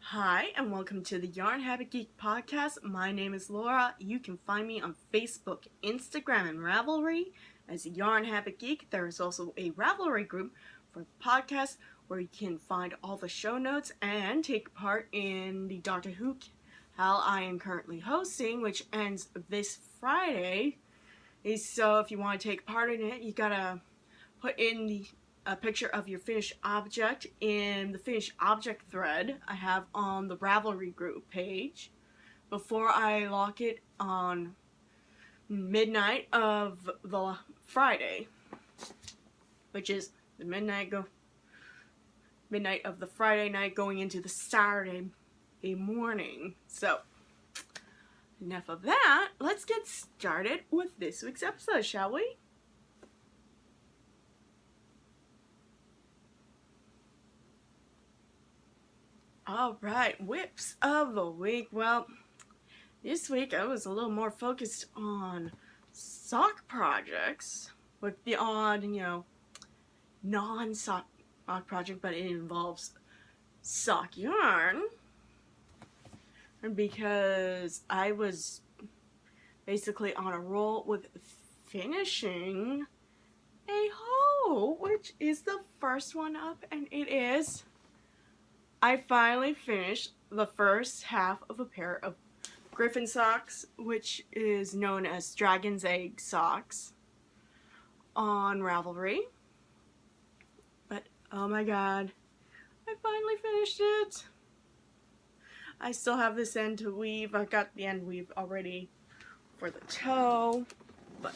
Hi, and welcome to the Yarn Habit Geek podcast. My name is Laura. You can find me on Facebook, Instagram, and Ravelry as Yarn Habit Geek. There is also a Ravelry group for the podcast where you can find all the show notes and take part in the Doctor Who Hal I am currently hosting, which ends this Friday. So if you want to take part in it, you gotta put in a picture of your finished object in the finished object thread I have on the Ravelry group page before I lock it on midnight of the Friday, which is the midnight of the Friday night going into the Saturday morning. So enough of that. Let's get started with this week's episode, shall we? Alright, whips of the week. Well, this week I was a little more focused on sock projects with the odd, non-sock project, but it involves sock yarn. And because I was basically on a roll with finishing a hoe, which is the first one up, and I finally finished the first half of a pair of Griffin socks, which is known as Dragon's Egg socks, on Ravelry. But oh my god, I finally finished it. I still have this end to weave. I got the end weave already for the toe, but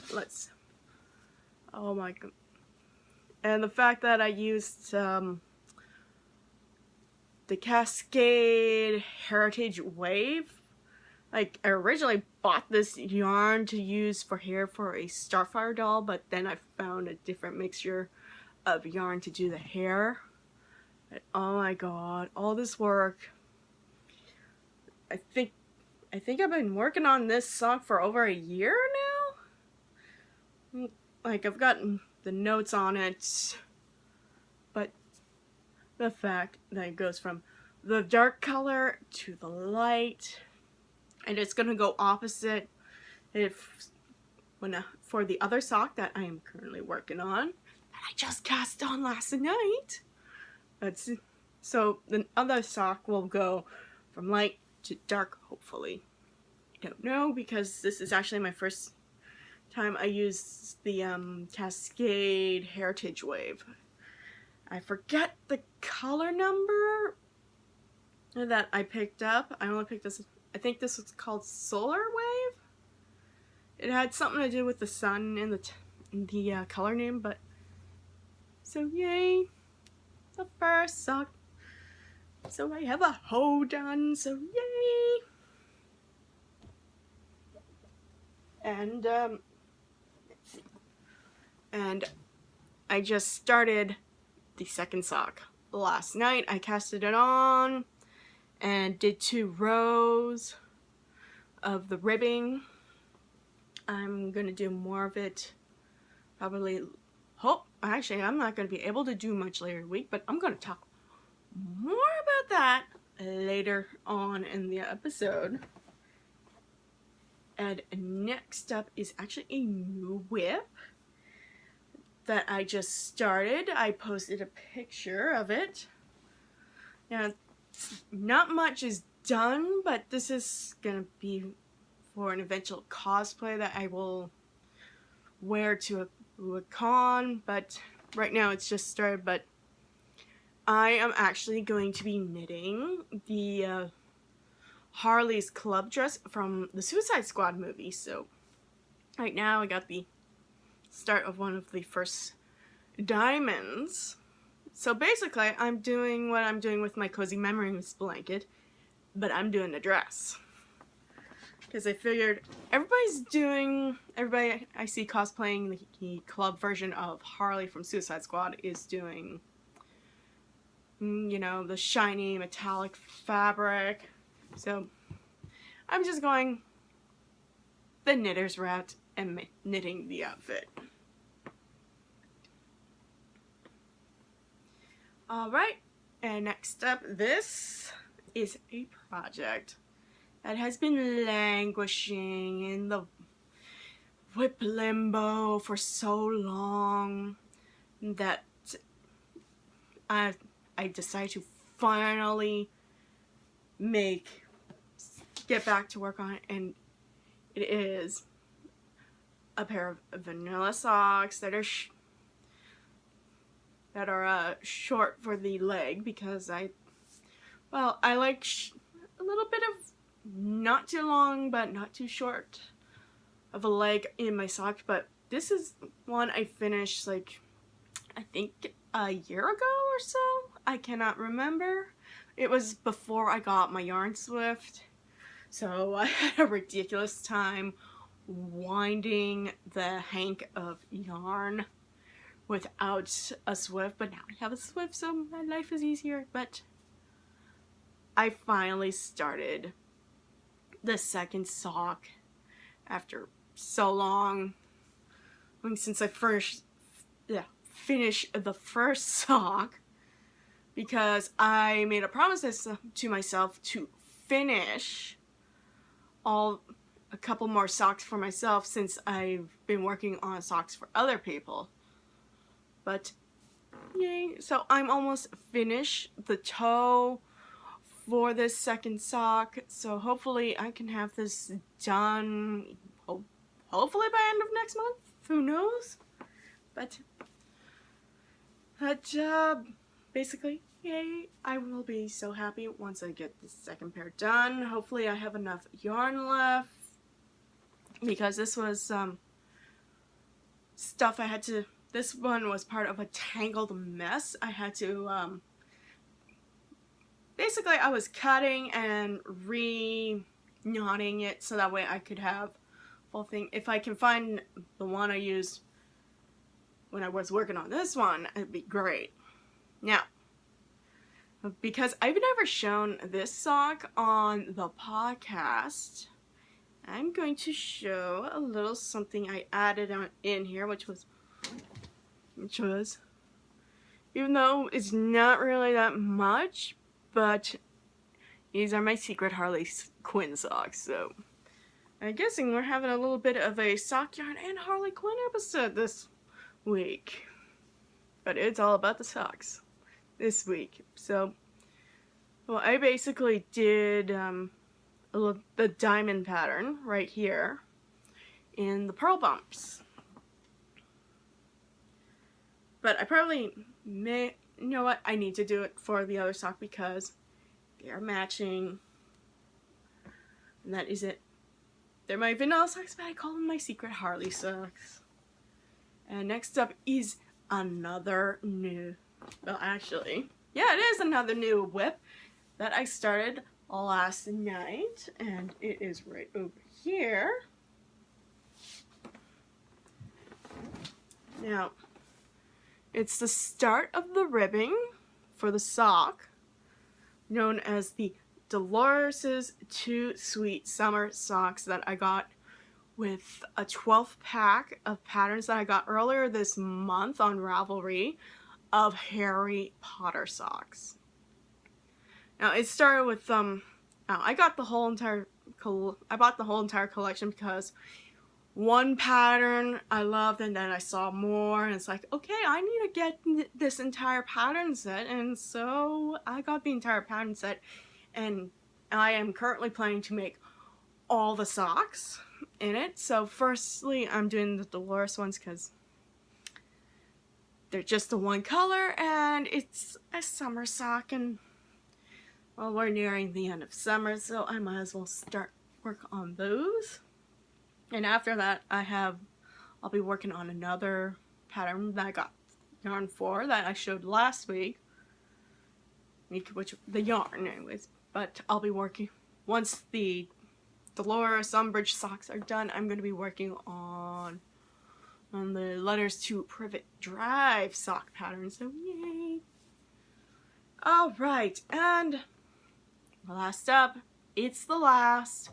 oh my god. And the fact that I used the Cascade Heritage Wave. I originally bought this yarn to use for hair for a Starfire doll, but then I found a different mixture of yarn to do the hair. But oh my god, all this work. I think I've been working on this sock for over a year now. I've gotten the notes on it, but the fact that it goes from the dark color to the light, and it's gonna go opposite for the other sock that I am currently working on that I just cast on last night. So the other sock will go from light to dark, hopefully. I don't know, because this is actually my first time I used the Cascade Heritage Wave. I forget the color number that I picked up. I only picked this. I think this was called Solar Wave. It had something to do with the sun in the color name, but so yay, the first sock. So I have a hoe done. So yay. And let's see. And I just started the second sock last night. I casted it on and did 2 rows of the ribbing. I'm gonna do more of it probably. Actually, I'm not gonna be able to do much later in the week, but I'm gonna talk more about that later on in the episode. And next up is actually a new whip that I just started. I posted a picture of it. Now, not much is done, but this is gonna be for an eventual cosplay that I will wear to a con, but right now it's just started. But I am actually going to be knitting the Harley's club dress from the Suicide Squad movie. So right now I got the start of one of the first diamonds. So basically I'm doing what I'm doing with my Cozy Memories blanket, but I'm doing the dress. Because I figured everybody I see cosplaying the club version of Harley from Suicide Squad is doing, the shiny metallic fabric. So I'm just going the knitter's route and knitting the outfit. Alright, and next up, this is a project that has been languishing in the whip limbo for so long that I decided to finally get back to work on it, and it is a pair of vanilla socks that are short for the leg, because I like a little bit of not too long but not too short of a leg in my sock. But this is one I finished like I think a year ago or so. I cannot remember. It was before I got my yarn Swift, so I had a ridiculous time winding the hank of yarn without a Swift, but now I have a Swift, so my life is easier. But I finally started the second sock after so long, since I finished the first sock, because I made a promise to myself to finish a couple more socks for myself, since I've been working on socks for other people. But yay, so I'm almost finished the toe for this second sock, so hopefully I can have this done hopefully by end of next month. Who knows? But basically, yay, I will be so happy once I get the second pair done. Hopefully I have enough yarn left, because this was stuff I had to, this one was part of a tangled mess. I had to, basically I was cutting and re-knotting it so that way I could have full thing. If I can find the one I used when I was working on this one, it'd be great. Now, because I've never shown this sock on the podcast, I'm going to show a little something I added in here, which was, even though it's not really that much, but these are my secret Harley Quinn socks. So I'm guessing we're having a little bit of a sock yarn and Harley Quinn episode this week, but it's all about the socks this week. So, well, I basically did the diamond pattern right here in the pearl bumps, but I probably you know what, I need to do it for the other sock because they are matching, and that is it. They're my vanilla socks, but I call them my secret Harley socks. And next up is another new, well actually, yeah, it is another new whip that I started last night, and it is right over here. Now, it's the start of the ribbing for the sock, known as the Dolores' Too Sweet Summer Socks, that I got with a 12th pack of patterns that I got earlier this month on Ravelry of Harry Potter socks. Now, it started with I got the whole entire I bought the whole entire collection because one pattern I loved, and then I saw more, and it's like, okay, I need to get this entire pattern set, and so I got the entire pattern set, and I am currently planning to make all the socks in it. So firstly, I'm doing the Dolores ones because they're just the one color, and it's a summer sock, and well, we're nearing the end of summer, so I might as well start work on those. And after that, I'll be working on another pattern that I got yarn for that I showed last week, which the yarn anyways. But I'll be working, once the Dolores Umbridge socks are done, I'm going to be working on the Letters to Privet Drive sock pattern, so yay! Alright, and last up, it's the last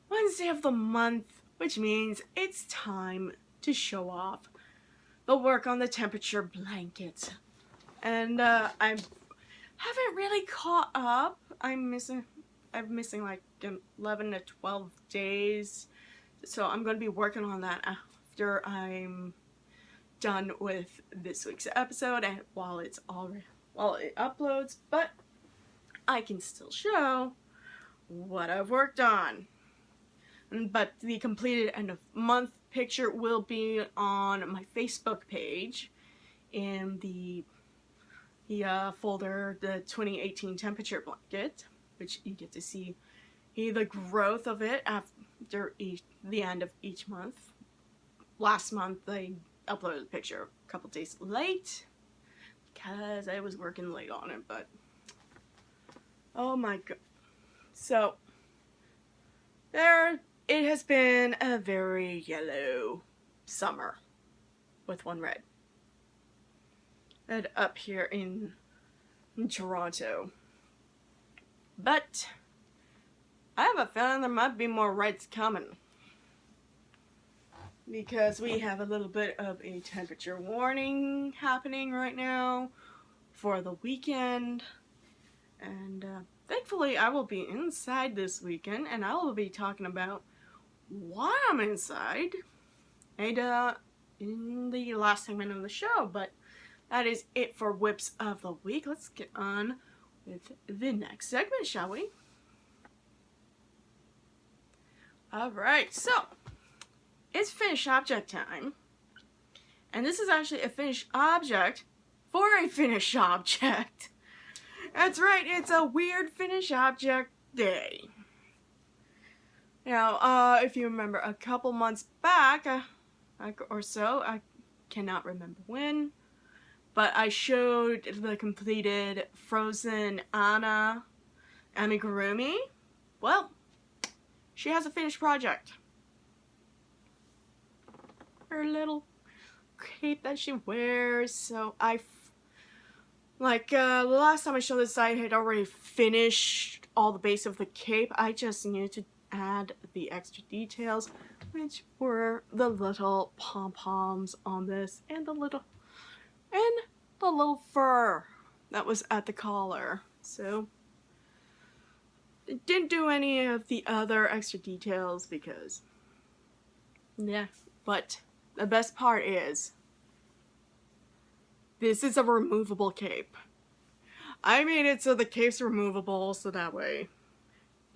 Wednesday of the month, which means it's time to show off the work on the temperature blanket. And I haven't really caught up I'm missing like 11 to 12 days. So I'm going to be working on that after I'm done with this week's episode and while it uploads, but I can still show what I've worked on. But the completed end of month picture will be on my Facebook page in the folder, the 2018 temperature blanket, which you get to see the growth of it after the end of each month. Last month I uploaded a picture a couple days late because I was working late on it, but oh my god. So it has been a very yellow summer with one red. And up here in Toronto. But I have a feeling there might be more reds coming, because we have a little bit of a temperature warning happening right now for the weekend. And thankfully I will be inside this weekend, and I will be talking about why I'm inside and in the last segment of the show. But that is it for Whips of the Week. Let's get on with the next segment, shall we? Alright, so it's finished object time. And this is actually a finished object for a finished object. That's right, it's a weird finished object day. Now, if you remember a couple months back, or so, I cannot remember when, but I showed the completed Frozen Anna amigurumi. Well, she has a finished project. Her little cape that she wears. So the last time I showed this, I had already finished all the base of the cape. I just needed to add the extra details, which were the little pom-poms on this and the little fur that was at the collar. So it didn't do any of the other extra details because, yeah. But the best part is, this is a removable cape. I made it so the cape's removable, so that way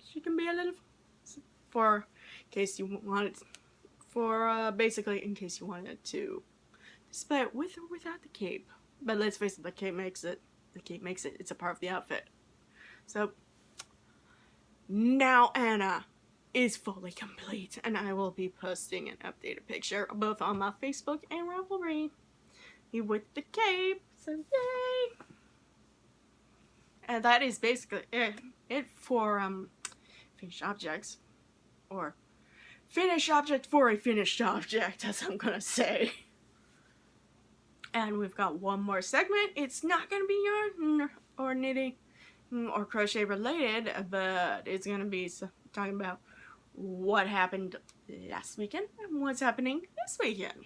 she can be a little, for in case you wanted, basically in case you wanted to display it with or without the cape. But let's face it, the cape makes it. It's a part of the outfit. So now Anna is fully complete, and I will be posting an updated picture both on my Facebook and Ravelry with the cape. So yay! And that is basically it for finished objects, or finished object for a finished object, as I'm gonna say. And we've got one more segment. It's not gonna be yarn or knitting or crochet related, but it's gonna be talking about what happened last weekend and what's happening this weekend.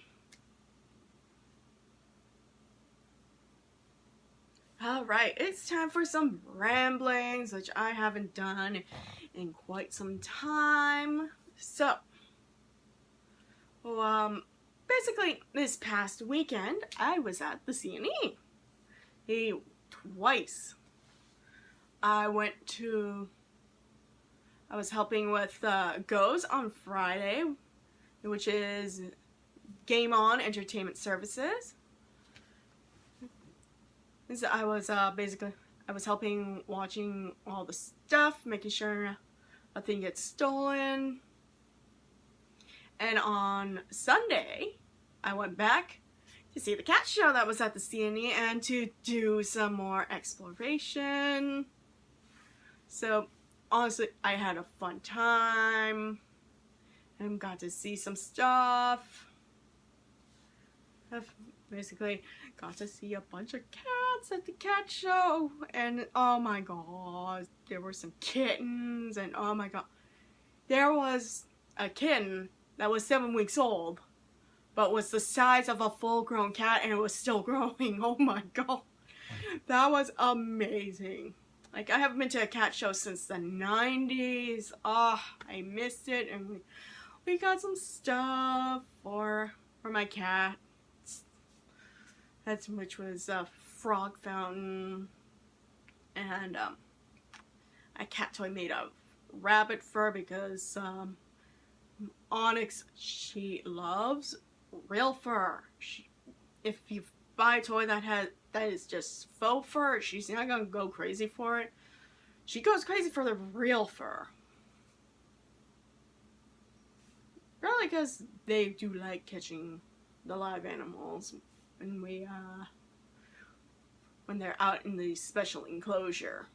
Alright, it's time for some ramblings, which I haven't done in quite some time. So, basically, this past weekend, I was at the CNE. Twice. I was helping with Goes on Friday, which is Game On Entertainment Services. So I was helping watching all the stuff, making sure nothing gets stolen. And on Sunday, I went back to see the cat show that was at the CNE and to do some more exploration. So honestly, I had a fun time and got to see some stuff. I've basically got to see a bunch of cats at the cat show, and oh my god, there were some kittens, and oh my god, there was a kitten that was 7 weeks old, but was the size of a full-grown cat, and it was still growing. Oh my god, that was amazing. Like, I haven't been to a cat show since the 90s. Oh, I missed it. And we got some stuff for my cat. Which was a frog fountain and a cat toy made of rabbit fur, because Onyx, she loves real fur. If you buy a toy that is just faux fur, she's not gonna go crazy for it. She goes crazy for the real fur. Probably because they do like catching the live animals when they're out in the special enclosure.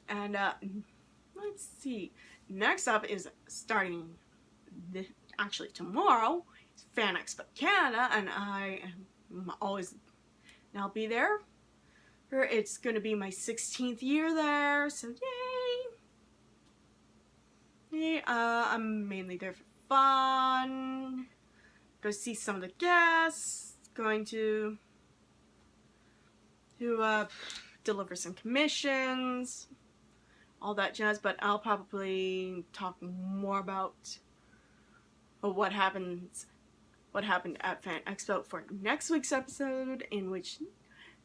And let's see. Next up is starting actually tomorrow. It's Fan Expo Canada, and I'll be there. It's going to be my 16th year there, so yay! I'm mainly there for fun. Go see some of the guests. Going to deliver some commissions, all that jazz. But I'll probably talk more about what happened at Fan Expo for next week's episode, in which,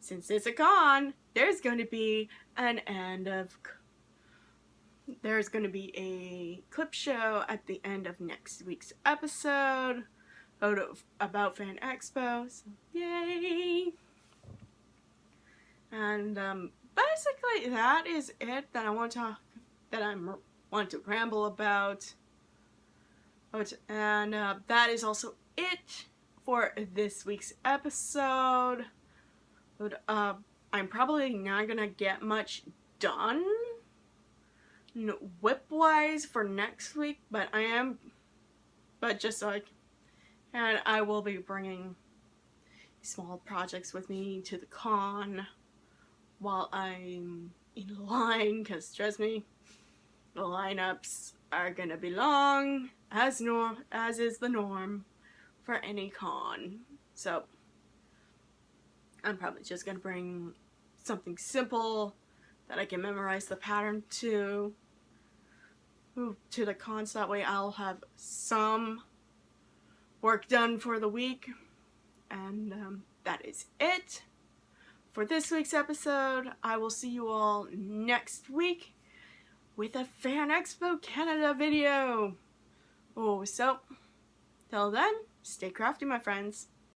since it's a con, there's going to be a clip show at the end of next week's episode about Fan Expo, so yay! And basically that is it that I want to ramble about. And that is also it for this week's episode. I'm probably not gonna get much done whip-wise for next week, but just so and I will be bringing small projects with me to the con while I'm in line, because trust me, the lineups are gonna be long, as is the norm for any con. So I'm probably just gonna bring something simple that I can memorize the pattern to the con, so that way I'll have some work done for the week. And that is it for this week's episode. I will see you all next week with a Fan Expo Canada video. So till then, stay crafty, my friends.